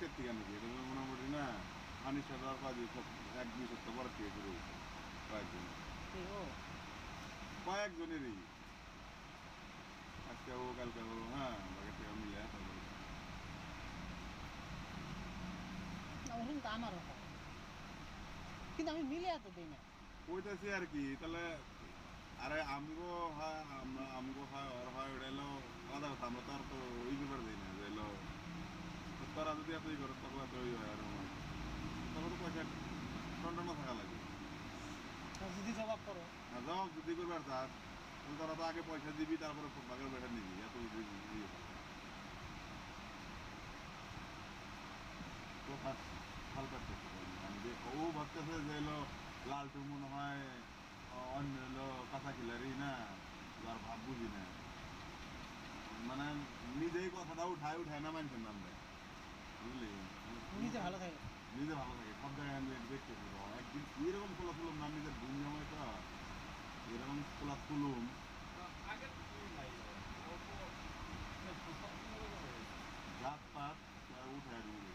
আজকের থেকে নাকি এটা মোটামুটি না পানির সাথে আর কাজ এক দুই সপ্তাহ পর থেকে শুরু হয়েছে কয়েকজন কয়েকজনেরই আজকে ও কালকে ও হ্যাঁ বাগের থেকে মিলে আমারও কিন্তু আমি মিলে এত দিই না কইতেছি আর কি তাহলে আরে আমগো হয় আমগো হয় ওর হয় ওটা এলো আলাদা কথা আমরা তো আর তো ওই ব্যাপার দিই না যে এলো তোরা যদি এতই করো তখন এত ওই হয় আর তখন তো পয়সা টন্টন থাকা লাগে যদি জবাব করো আর জবাব যদি করবার চাস তাহলে তোরা তো আগে পয়সা দিবি তারপরে বাগের পয়সা নিবি এত তো হালকা করতে পারবি আমি যে ও ভাবতেছে যে এলো লালটু মনে হয় অন্য এলো কাঁচা খিলারি না আর ভাব বুঝি না মানে নিজেই কথাটা উঠায় না মানছেন নাম দেয় বুঝলি নিজে ভালো থাকে নিজে ভালো থাকে সব জায়গায় আমি দেখতেছি একদিন এরকম খোলা তুলুম না নিজের ঘুম জমাইটা এরকম খোলা তুলুম জাত পাত উঠায় দিবি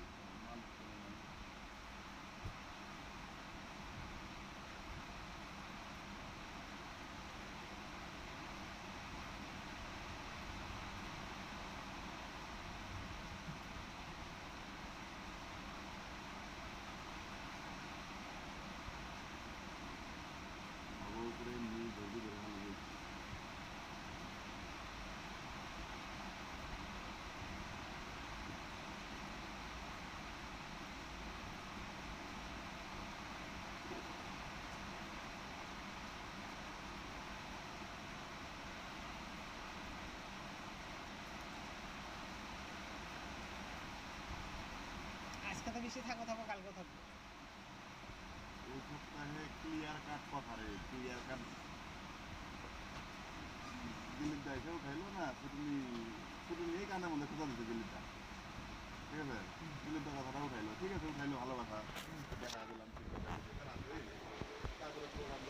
উপরে নিয়ে ধরবি ধরে ভালো আজকে তো বেশি থাকবো কালকে থাকবো এই সপ্তাহে ক্লিয়ার কাট কথা রে ক্লিয়ার কাট দিল্লিটা এসেও খাইলো না ছুটি নিয়ে কানের মধ্যে কোথাও দিতে দিল্লিটা ঠিক আছে দিল্লিটা কথাটা